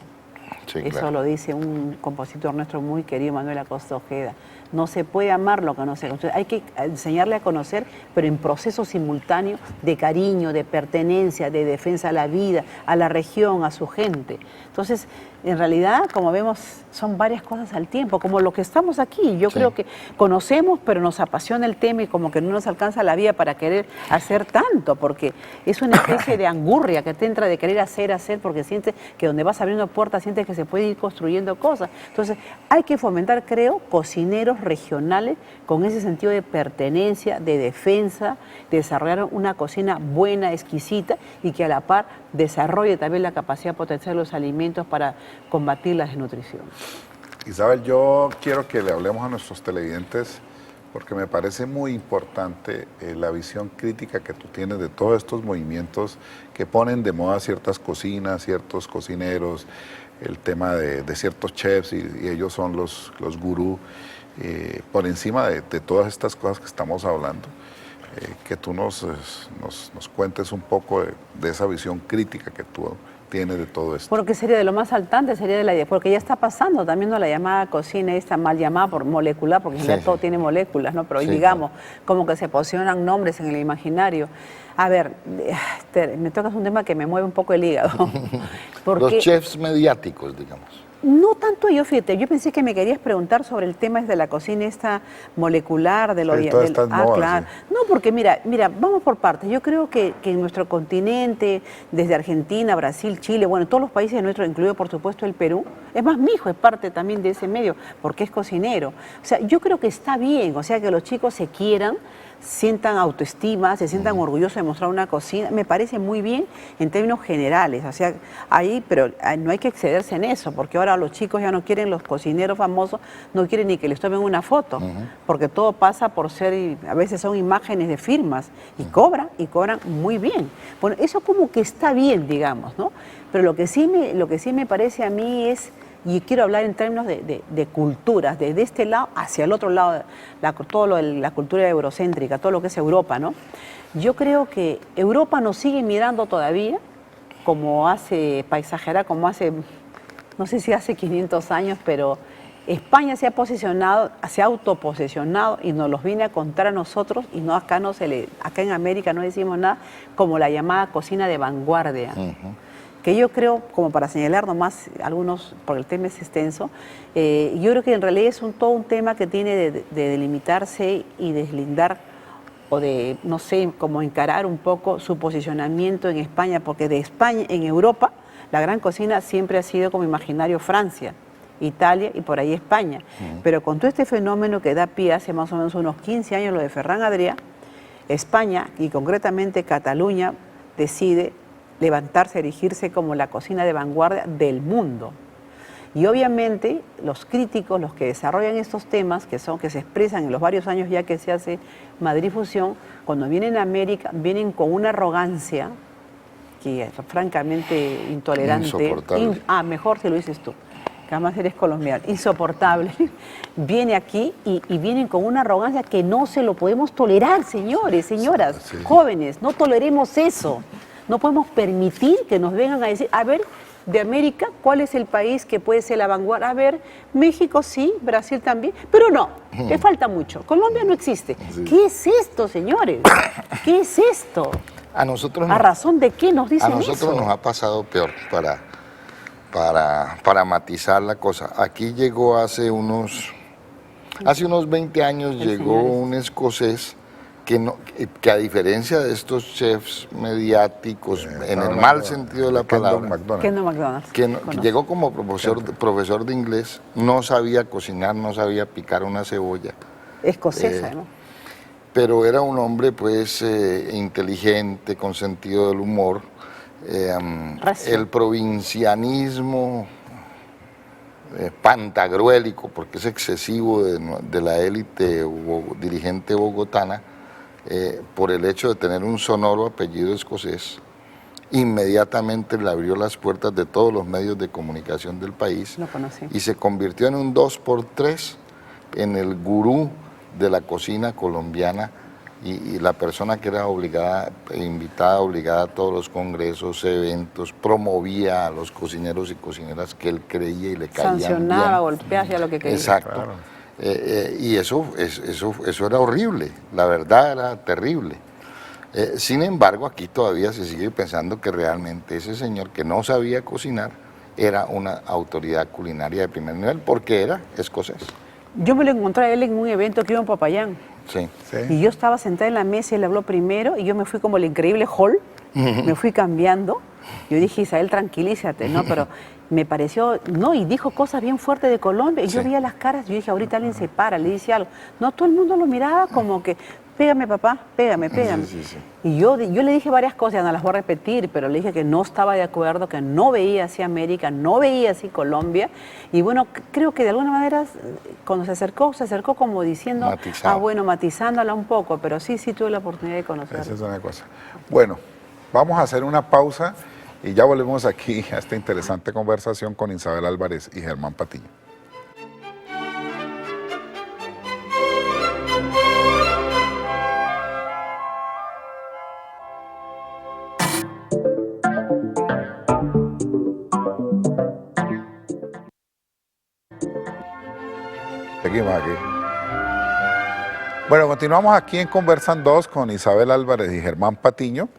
Sí, Eso claro. lo dice un compositor nuestro muy querido, Manuel Acosta Ojeda. No se puede amar lo que no se conoce. Hay que enseñarle a conocer, pero en proceso simultáneo de cariño, de pertenencia, de defensa a la vida, a la región, a su gente. Entonces, en realidad, como vemos, son varias cosas al tiempo, como lo que estamos aquí. Yo creo que conocemos, pero nos apasiona el tema y como que no nos alcanza la vida para querer hacer tanto, porque es una especie de angurria que te entra de querer hacer, porque sientes que donde vas abriendo puertas, sientes que se puede ir construyendo cosas. Entonces, hay que fomentar, creo, cocineros regionales con ese sentido de pertenencia, de defensa, de desarrollar una cocina buena, exquisita, y que a la par desarrolle también la capacidad de potenciar los alimentos para combatir la desnutrición. Isabel, yo quiero que le hablemos a nuestros televidentes porque me parece muy importante la visión crítica que tú tienes de todos estos movimientos que ponen de moda ciertas cocinas, ciertos cocineros, el tema de ciertos chefs y ellos son los gurús, por encima de todas estas cosas que estamos hablando. Que tú nos cuentes un poco de esa visión crítica que tú tienes de todo esto. Porque sería de lo más saltante, sería de la, porque ya está pasando también, ¿no? La llamada cocina esta mal llamada por molecular, porque en realidad todo tiene moléculas, ¿no? Pero digamos, como que se posicionan nombres en el imaginario. A ver, me tocas un tema que me mueve un poco el hígado. Los chefs mediáticos, digamos. No tanto yo, fíjate, yo pensé que me querías preguntar sobre el tema de la cocina esta molecular, de lo claro. Sí. No, porque mira, vamos por partes. Yo creo que en nuestro continente, desde Argentina, Brasil, Chile, bueno, todos los países nuestros, incluido por supuesto el Perú, es más, mi hijo es parte también de ese medio, porque es cocinero. O sea, yo creo que está bien, o sea, que los chicos se quieran, sientan autoestima, se sientan orgullosos de mostrar una cocina, me parece muy bien en términos generales, o sea, ahí, pero no hay que excederse en eso, porque ahora los chicos ya no quieren, los cocineros famosos, no quieren ni que les tomen una foto, porque todo pasa por ser, a veces son imágenes de firmas, y cobran muy bien. Bueno, eso como que está bien, digamos, ¿no? Pero lo que sí me parece a mí es, y quiero hablar en términos de culturas, desde este lado hacia el otro lado, la cultura eurocéntrica, todo lo que es Europa, ¿no? Yo creo que Europa nos sigue mirando todavía como hace, para exagerar, como hace, no sé si hace 500 años, pero España se ha autoposesionado y nos los viene a contar a nosotros, y no acá en América no decimos nada, como la llamada cocina de vanguardia. Que yo creo, como para señalar nomás algunos, porque el tema es extenso, yo creo que en realidad es todo un tema que tiene de delimitarse y deslindar, o de, no sé, como encarar un poco su posicionamiento en España, porque de España, en Europa, la gran cocina siempre ha sido como imaginario Francia, Italia y por ahí España. Pero con todo este fenómeno que da pie hace más o menos unos 15 años, lo de Ferran Adrià, España y concretamente Cataluña decide levantarse, erigirse como la cocina de vanguardia del mundo. Y obviamente los críticos, los que desarrollan estos temas, que se expresan en los varios años ya que se hace Madrid Fusión, cuando vienen a América, vienen con una arrogancia que es francamente intolerante. Insoportable. Mejor si lo dices tú, que además eres colombiano, insoportable. Viene aquí y vienen con una arrogancia que no se lo podemos tolerar, señores, señoras, Sí. jóvenes, no toleremos eso. No podemos permitir que nos vengan a decir, a ver, de América, ¿cuál es el país que puede ser la vanguardia? A ver, México sí, Brasil también, pero no, le falta mucho. Colombia no existe. Sí. ¿Qué es esto, señores? ¿Qué es esto? A nosotros ¿A razón de qué nos dicen A nosotros eso? nos ha pasado peor para matizar la cosa. Aquí llegó hace unos 20 años llegó señor. un escocés que a diferencia de estos chefs mediáticos, en el mal sentido de la palabra, Kendall McDonald's. que Conozco. llegó como profesor de inglés, no sabía cocinar, no sabía picar una cebolla. Escocesa, ¿no? Pero era un hombre pues inteligente, con sentido del humor. Recio. El provincianismo pantagruélico, porque es excesivo de la élite dirigente bogotana, por el hecho de tener un sonoro apellido escocés, inmediatamente le abrió las puertas de todos los medios de comunicación del país Lo conocí. y se convirtió en un 2x3 en el gurú de la cocina colombiana y la persona que era invitada obligada a todos los congresos, eventos, promovía a los cocineros y cocineras que él creía y le caían Sancionaba, bien. golpeaba, hacía lo que quería. Exacto. Claro. Y eso era horrible, la verdad era terrible. Sin embargo, aquí todavía se sigue pensando que realmente ese señor que no sabía cocinar era una autoridad culinaria de primer nivel, porque era escocés. Yo me lo encontré a él en un evento que iba en Popayán. Sí. Y yo estaba sentada en la mesa y él habló primero y yo me fui como el increíble Hall, me fui cambiando. Yo dije, Isabel, tranquilízate, ¿no? Pero me pareció, no, y dijo cosas bien fuertes de Colombia. Y yo Sí. veía las caras, yo dije, ahorita alguien se para, le dice algo. No, todo el mundo lo miraba como que, pégame, papá, pégame, pégame. Sí, sí, sí. Y yo le dije varias cosas, no las voy a repetir, pero le dije que no estaba de acuerdo, que no veía así América, no veía así Colombia. Y bueno, creo que de alguna manera, cuando se acercó como diciendo, Matizado. bueno, matizándola un poco, pero sí tuve la oportunidad de conocerla. Esa es una cosa. Bueno, vamos a hacer una pausa y ya volvemos aquí a esta interesante conversación con Isabel Álvarez y Germán Patiño. Seguimos aquí. Bueno, continuamos aquí en Conversan 2 con Isabel Álvarez y Germán Patiño.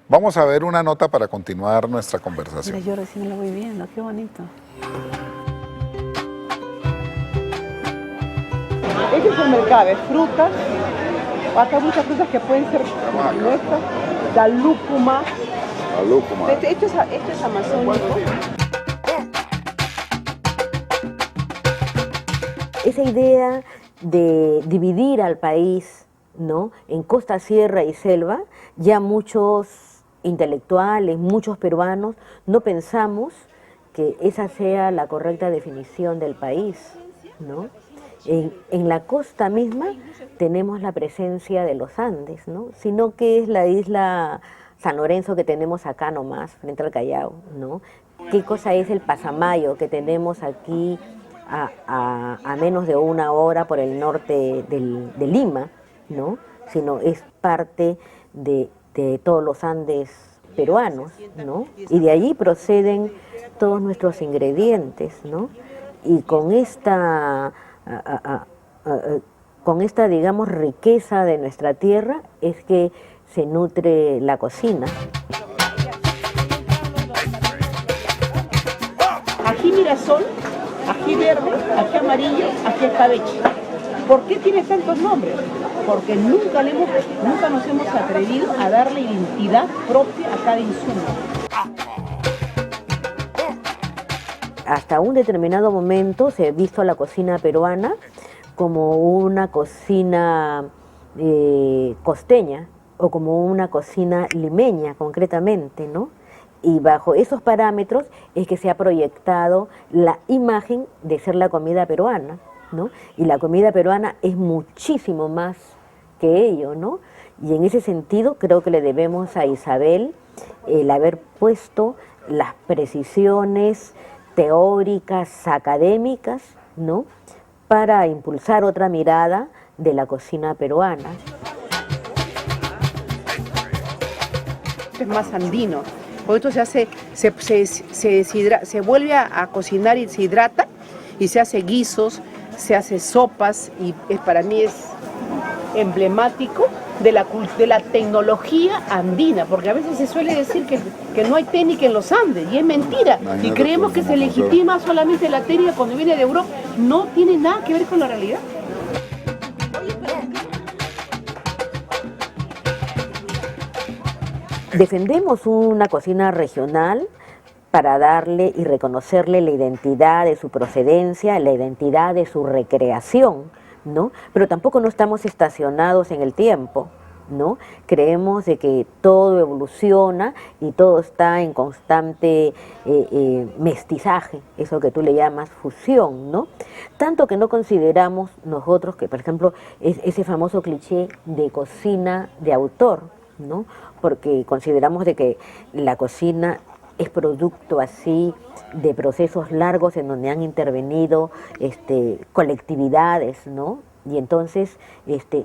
Vamos a ver una nota para continuar nuestra conversación. Mira, yo recién lo voy viendo, qué bonito. Este es el mercado de frutas. Acá hay muchas frutas que pueden ser nuestras. La lúcuma. La lúcuma. Esto es amazónico. Esa idea de dividir al país, ¿no?, en costa, sierra y selva, ya muchos intelectuales, muchos peruanos, no pensamos que esa sea la correcta definición del país, ¿no? En la costa misma tenemos la presencia de los Andes, ¿no?, sino que es la isla San Lorenzo que tenemos acá nomás, frente al Callao, ¿no? ¿Qué cosa es el Pasamayo que tenemos aquí a menos de una hora por el norte de Lima, ¿no?, sino es parte de todos los Andes peruanos, ¿no? Y de allí proceden todos nuestros ingredientes, ¿no? Y con esta, digamos, riqueza de nuestra tierra es que se nutre la cocina. Ají mirasol, ají verde, ají amarillo, ají escabeche. ¿Por qué tiene tantos nombres? Porque nunca nos hemos atrevido a darle identidad propia a cada insumo. hasta un determinado momento se ha visto la cocina peruana como una cocina costeña o como una cocina limeña concretamente, ¿no? Y bajo esos parámetros es que se ha proyectado la imagen de ser la comida peruana, ¿no? Y la comida peruana es muchísimo más que ello, ¿no? Y en ese sentido creo que le debemos a Isabel el haber puesto las precisiones teóricas, académicas, ¿no? Para impulsar otra mirada de la cocina peruana. Es más andino. Por esto se hace, se vuelve a cocinar y se hidrata y se hace guisos, se hace sopas y para mí es emblemático de la tecnología andina, porque a veces se suele decir que no hay técnica en los Andes y es mentira. Y creemos que se legitima solamente la técnica cuando viene de Europa. No tiene nada que ver con la realidad. Defendemos una cocina regional para darle y reconocerle la identidad de su procedencia, la identidad de su recreación, ¿no? Pero tampoco no estamos estacionados en el tiempo, ¿no? Creemos de que todo evoluciona y todo está en constante mestizaje, eso que tú le llamas fusión, ¿no? Tanto que no consideramos nosotros que, por ejemplo, ese famoso cliché de cocina de autor, ¿no? Porque consideramos de que la cocina es producto así de procesos largos en donde han intervenido colectividades, ¿no? Y entonces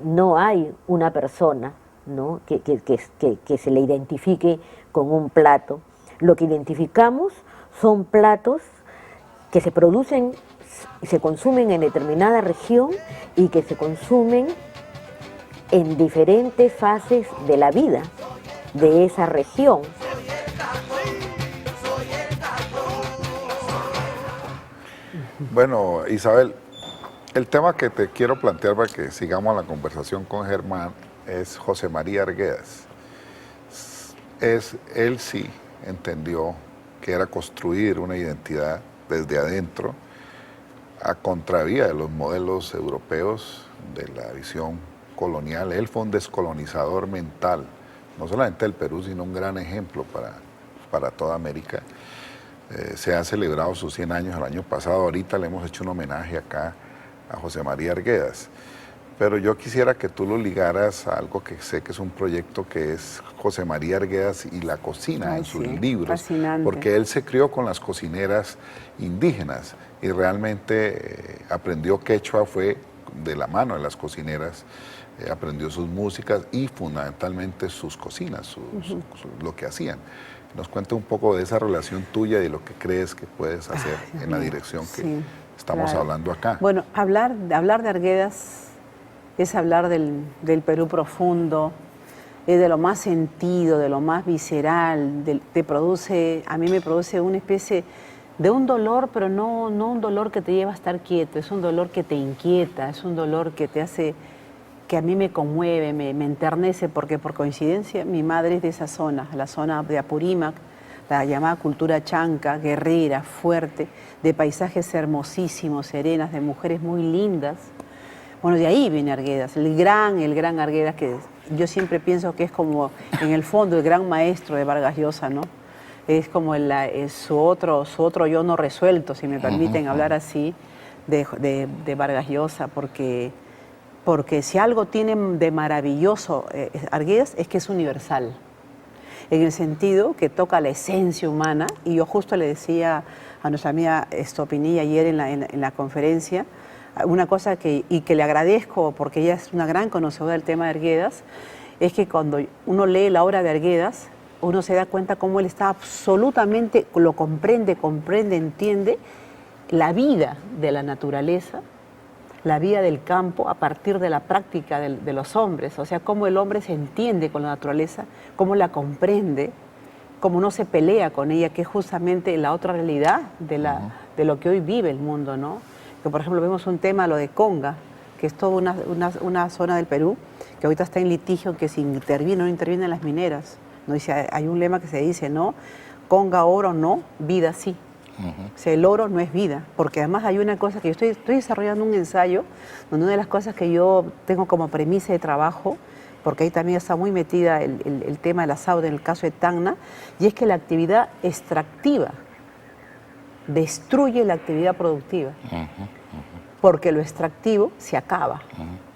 no hay una persona, ¿no? que se le identifique con un plato. Lo que identificamos son platos que se producen y se consumen en determinada región y que se consumen en diferentes fases de la vida de esa región. Bueno, Isabel, el tema que te quiero plantear para que sigamos la conversación con Germán es José María Arguedas. Él sí entendió que era construir una identidad desde adentro a contravía de los modelos europeos de la visión colonial. Él fue un descolonizador mental, no solamente del Perú, sino un gran ejemplo para toda América. Se han celebrado sus 100 años el año pasado, ahorita le hemos hecho un homenaje acá a José María Arguedas, pero yo quisiera que tú lo ligaras a algo que sé que es un proyecto que es José María Arguedas y la cocina en sus libros, fascinante. porque él se crió con las cocineras indígenas y realmente aprendió quechua, fue de la mano de las cocineras, aprendió sus músicas y fundamentalmente sus cocinas, lo que hacían. Nos cuenta un poco de esa relación tuya y de lo que crees que puedes hacer en la dirección que estamos hablando acá. Bueno, hablar de Arguedas es hablar del Perú profundo, es de lo más sentido, de lo más visceral, a mí me produce una especie de un dolor, pero no un dolor que te lleva a estar quieto, es un dolor que te inquieta, es un dolor que te hace, que a mí me conmueve, me enternece, porque por coincidencia mi madre es de esa zona, la zona de Apurímac, la llamada cultura chanca, guerrera, fuerte, de paisajes hermosísimos, serenas, de mujeres muy lindas. Bueno, de ahí viene Arguedas, el gran Arguedas, que yo siempre pienso que es como, en el fondo, el gran maestro de Vargas Llosa, ¿no? Es como su otro yo no resuelto, si me permiten hablar así, de Vargas Llosa, porque si algo tiene de maravilloso Arguedas es que es universal, en el sentido que toca la esencia humana, y yo justo le decía a nuestra amiga Estopinilla ayer en la conferencia, una cosa que le agradezco, porque ella es una gran conocedora del tema de Arguedas, es que cuando uno lee la obra de Arguedas, uno se da cuenta cómo él está absolutamente, lo comprende, entiende la vida de la naturaleza, la vida del campo a partir de la práctica de los hombres, o sea, cómo el hombre se entiende con la naturaleza, cómo la comprende, cómo no se pelea con ella, que es justamente la otra realidad de lo que hoy vive el mundo, ¿no? Que por ejemplo vemos un tema, lo de Conga, que es toda una zona del Perú, que ahorita está en litigio, que si interviene o no intervienen las mineras, ¿no? Dice, hay un lema que se dice, ¿no? Conga oro no, vida sí. O sea, el oro no es vida, porque además hay una cosa que yo estoy desarrollando un ensayo, donde una de las cosas que yo tengo como premisa de trabajo, porque ahí también está muy metida el tema de la sauda en el caso de Tacna, y es que la actividad extractiva destruye la actividad productiva, porque lo extractivo se acaba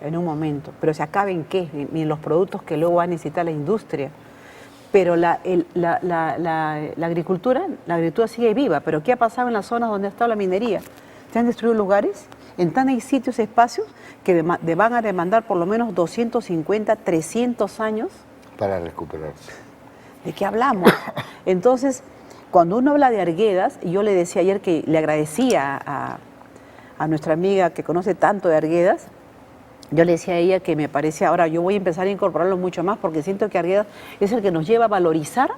en un momento, pero ¿se acaba en qué? En los productos que luego va a necesitar la industria. Pero la agricultura sigue viva. ¿Pero qué ha pasado en las zonas donde ha estado la minería? Se han destruido lugares, hay sitios, espacios que van a demandar por lo menos 250, 300 años. Para recuperarse. ¿De qué hablamos? Entonces, cuando uno habla de Arguedas, y yo le decía ayer que le agradecía a nuestra amiga que conoce tanto de Arguedas, yo le decía a ella que me parece, ahora yo voy a empezar a incorporarlo mucho más porque siento que Arguedas es el que nos lleva a valorizar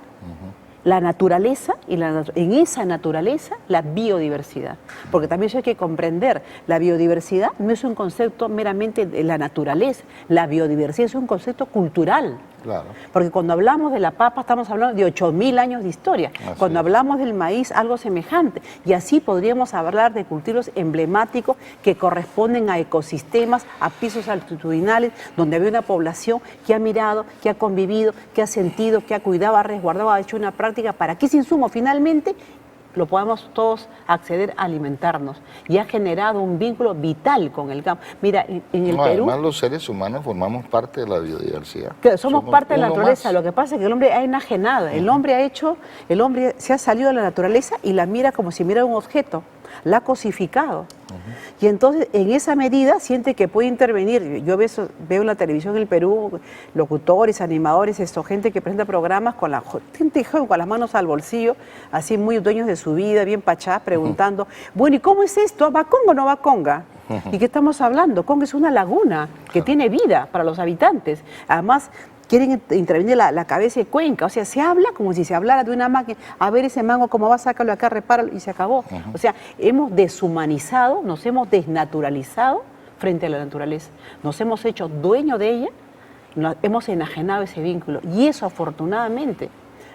la naturaleza y en esa naturaleza la biodiversidad. Porque también eso hay que comprender, la biodiversidad no es un concepto meramente de la naturaleza, la biodiversidad es un concepto cultural. Claro. Porque cuando hablamos de la papa estamos hablando de 8.000 años de historia. Cuando hablamos del maíz, algo semejante. Y así podríamos hablar de cultivos emblemáticos que corresponden a ecosistemas, a pisos altitudinales, donde había una población que ha mirado, que ha convivido, que ha sentido, que ha cuidado, ha resguardado, ha hecho una práctica para que ese insumo finalmente lo podamos todos acceder a alimentarnos, y ha generado un vínculo vital con el campo. Mira, en el Perú... Además, los seres humanos formamos parte de la biodiversidad. Que somos parte de la naturaleza, más. Lo que pasa es que el hombre ha enajenado, el hombre se ha salido de la naturaleza y la mira como si mirara un objeto, la ha cosificado. Y entonces, en esa medida, siente que puede intervenir. Yo veo en la televisión en el Perú locutores, animadores, gente que presenta programas con con las manos al bolsillo, así muy dueños de su vida, bien pachá, preguntando, bueno, ¿y cómo es esto? ¿Va Conga o no va Conga? ¿Y qué estamos hablando? Conga es una laguna que tiene vida para los habitantes. Además, quieren intervenir la cabeza de Cuenca, o sea, se habla como si se hablara de una máquina, a ver ese mango, cómo va, sácalo acá, repáralo, y se acabó. O sea, hemos deshumanizado, nos hemos desnaturalizado frente a la naturaleza, nos hemos hecho dueños de ella, hemos enajenado ese vínculo, y eso afortunadamente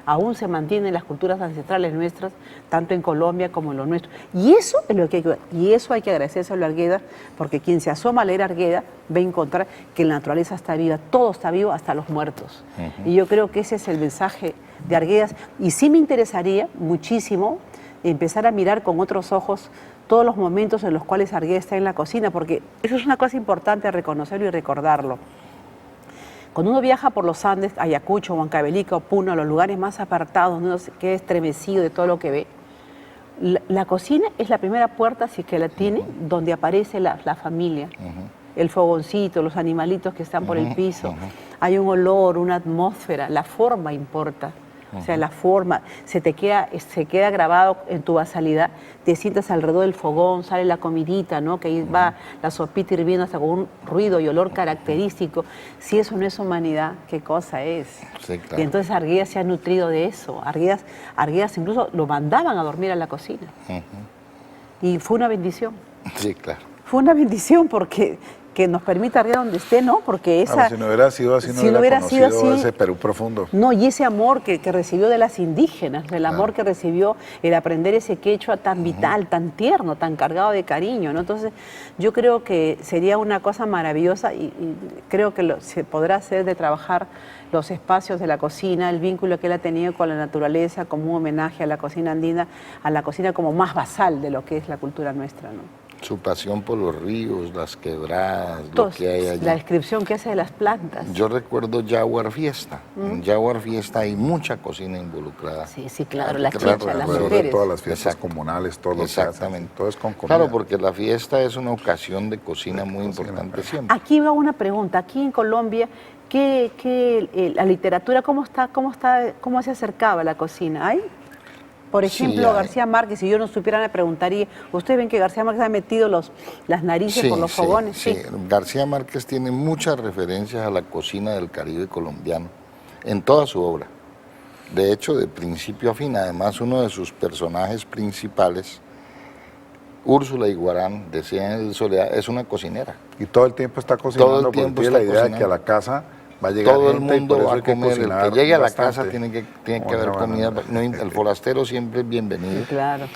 aún se mantiene en las culturas ancestrales nuestras, tanto en Colombia como en lo nuestro. Y eso es lo que hay que agradecérselo a Arguedas, porque quien se asoma a leer Arguedas va a encontrar que la naturaleza está viva, todo está vivo, hasta los muertos. Y yo creo que ese es el mensaje de Arguedas. Y sí me interesaría muchísimo empezar a mirar con otros ojos todos los momentos en los cuales Arguedas está en la cocina, porque eso es una cosa importante a reconocerlo y recordarlo. Cuando uno viaja por los Andes, Ayacucho, Huancavelica o Puno, los lugares más apartados, donde uno queda estremecido de todo lo que ve, la cocina es la primera puerta, si es que la tiene, donde aparece la familia. El fogoncito, los animalitos que están por el piso. Hay un olor, una atmósfera, la forma importa. O sea, la forma, se queda grabado en tu basalidad, te sientas alrededor del fogón, sale la comidita, ¿no? Que ahí va la sopita hirviendo hasta con un ruido y olor característico. Si eso no es humanidad, ¿qué cosa es? Sí, claro. Y entonces Arguedas se ha nutrido de eso. Arguedas incluso lo mandaban a dormir a la cocina. Y fue una bendición. Sí, claro. Fue una bendición porque que nos permita arriba donde esté, ¿no? Porque esa... si no hubiera sido así, no hubiera conocido ese Perú profundo. No, y ese amor que recibió de las indígenas, el amor que recibió, el aprender ese quechua tan vital, tan tierno, tan cargado de cariño, ¿no? Entonces, yo creo que sería una cosa maravillosa y creo que se podrá hacer de trabajar los espacios de la cocina, el vínculo que él ha tenido con la naturaleza, como un homenaje a la cocina andina, a la cocina como más basal de lo que es la cultura nuestra, ¿no? Su pasión por los ríos, las quebradas, lo que hay allí. La descripción que hace de las plantas. Yo recuerdo Jaguar Fiesta. En Jaguar Fiesta hay mucha cocina involucrada. Sí, sí, claro, la Claro, chicha, las Alrededor de mujeres. todas las fiestas Exacto. comunales, todo lo que hacen, todo es con comida. Claro, porque la fiesta es una ocasión de cocina muy importante siempre. Aquí va una pregunta. Aquí en Colombia, la literatura, ¿cómo se acercaba a la cocina? ¿Hay? Por ejemplo, Sí, García Márquez, si yo no supiera, me preguntaría, ¿ustedes ven que García Márquez ha metido las narices por los fogones? Sí. García Márquez tiene muchas referencias a la cocina del Caribe colombiano, en toda su obra. De hecho, de principio a fin, además uno de sus personajes principales, Úrsula Iguarán, de Cien años de soledad, es una cocinera. Y todo el tiempo está cocinando, Todo el tiempo porque tiene está la idea de cocinando. que a la casa Va a llegar todo el gente y por mundo eso va hay a que comer. El cocinar que llegue a la bastante. casa tiene que Bueno, haber bueno, comida. bueno. El forastero siempre es bienvenido. Sí, claro,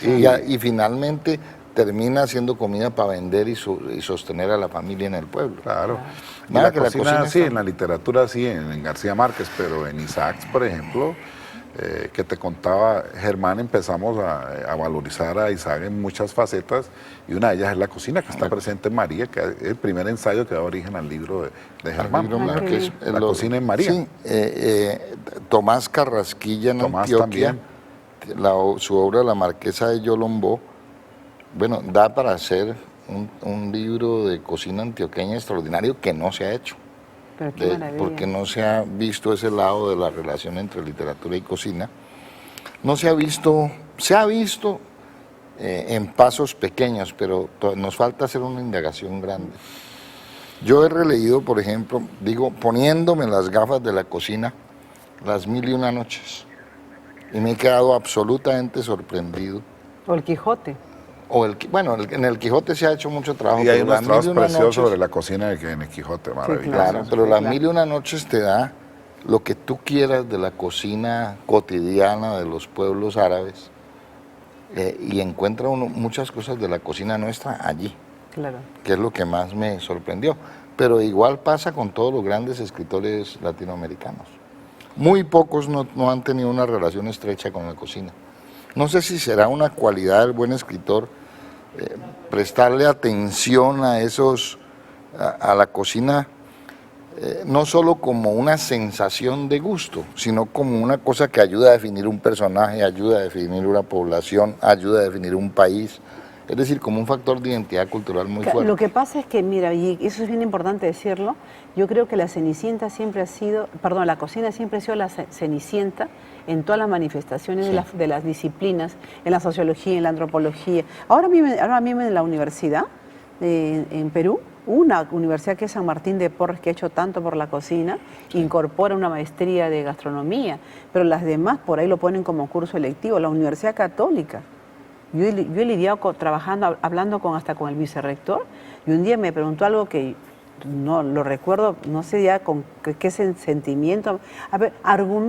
Y finalmente termina haciendo comida para vender y sostener a la familia en el pueblo. Claro. Y Nada, la que la cocina, cocina sí, está- en la literatura sí, en García Márquez, pero en Isaacs, por ejemplo, que te contaba Germán, empezamos a valorizar a Isaac en muchas facetas y una de ellas es la cocina, que está presente en María, que es el primer ensayo que da origen al libro de Germán. Libro ¿verdad? que es La cocina en María. Sí, Tomás Carrasquilla en Tomás Antioquia, también. su obra La Marquesa de Yolombó, bueno, da para hacer un libro de cocina antioqueña extraordinario que no se ha hecho. Pero qué maravilla. Porque no se ha visto ese lado de la relación entre literatura y cocina. No se ha visto, en pasos pequeños, pero nos falta hacer una indagación grande. Yo he releído, por ejemplo, poniéndome las gafas de la cocina, Las 1001 noches, y me he quedado absolutamente sorprendido. O el Quijote. En el Quijote se ha hecho mucho trabajo. Y hay pero unos Las trabajos 1001 preciosos noches- sobre la cocina en el Quijote, maravilloso. Claro, pero Sí, Las claro. 1001 noches te da lo que tú quieras de la cocina cotidiana de los pueblos árabes y encuentra uno muchas cosas de la cocina nuestra allí, Claro. que es lo que más me sorprendió. Pero igual pasa con todos los grandes escritores latinoamericanos. Muy pocos no han tenido una relación estrecha con la cocina. No sé si será una cualidad del buen escritor prestarle atención a la cocina, no solo como una sensación de gusto, sino como una cosa que ayuda a definir un personaje, ayuda a definir una población, ayuda a definir un país. Es decir, como un factor de identidad cultural muy fuerte. Lo que pasa es que, mira, y eso es bien importante decirlo, yo creo que la Cenicienta siempre ha sido, perdón, la cocina siempre ha sido la Cenicienta en todas las manifestaciones de las disciplinas, en la sociología, en la antropología. Ahora mismo en la universidad, en Perú, una universidad que es San Martín de Porres, que ha hecho tanto por la cocina, incorpora una maestría de gastronomía, pero las demás por ahí lo ponen como curso electivo. La Universidad Católica. Yo he lidiado trabajando, hablando hasta con el vicerrector, y un día me preguntó algo que no lo recuerdo, no sé ya con qué sentimiento. A ver,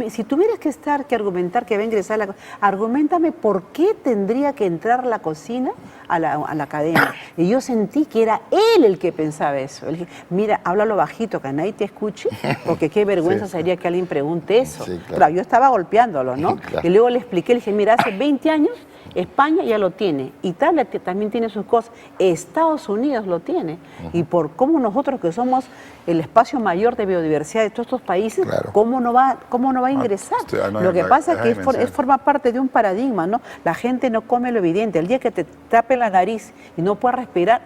si tuvieras que argumentar que va a ingresar a la cocina, argumentame por qué tendría que entrar la cocina a la academia. Y yo sentí que era él el que pensaba eso. Él dije, mira, háblalo bajito, que nadie te escuche, porque qué vergüenza sería que alguien pregunte eso. Sí, claro. Claro, yo estaba golpeándolo, ¿no? Claro. Y luego le expliqué, le dije, mira, hace 20 años España ya lo tiene, Italia también tiene sus cosas, Estados Unidos lo tiene, y por cómo nosotros que somos el espacio mayor de biodiversidad de todos estos países, Claro. ¿cómo no va a ingresar? Lo que pasa es que forma parte de un paradigma, ¿no? La gente no come lo evidente, el día que te tape la nariz y no puedas respirar,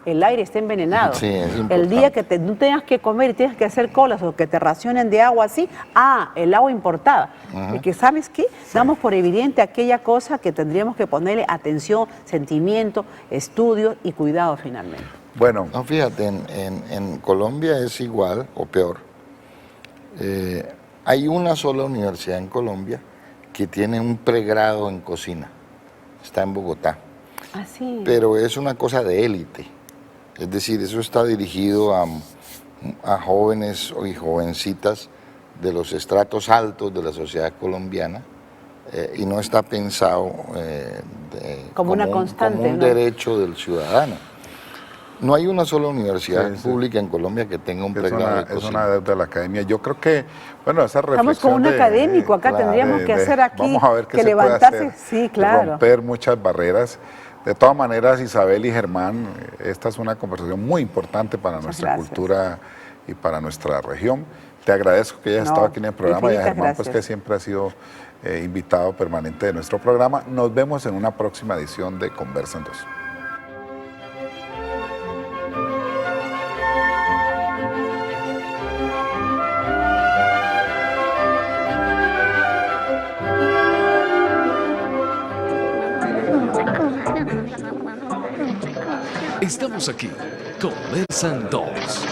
el aire está envenenado. Sí, es importante. El día que no tengas que comer y tengas que hacer colas o que te racionen de agua así, el agua importada. Y que, ¿sabes qué? Damos por evidente aquella cosa que tendríamos que ponerle atención, sentimiento, estudio y cuidado finalmente. Bueno, No, fíjate, en Colombia es igual o peor. Hay una sola universidad en Colombia que tiene un pregrado en cocina. Está en Bogotá. Así. Pero es una cosa de élite. Es decir, eso está dirigido a jóvenes y jovencitas de los estratos altos de la sociedad colombiana y no está pensado Como una constante, como un ¿no? derecho del ciudadano. No hay una sola universidad Sí. pública en Colombia que tenga un es pregrado de una cocina. deuda de la academia. Yo creo que, bueno, esa reflexión Estamos con un académico acá, tendríamos que hacer aquí, vamos a ver qué que se puede levantarse, hacer, sí, claro. romper muchas barreras. De todas maneras, Isabel y Germán, esta es una conversación muy importante para nuestra gracias. cultura y para nuestra región. Te agradezco que hayas No, estado aquí en el programa y a infinitas Germán, pues gracias. que siempre ha sido invitado permanente de nuestro programa. Nos vemos en una próxima edición de Conversa en Dos. Estamos aquí, Conversa en Dos.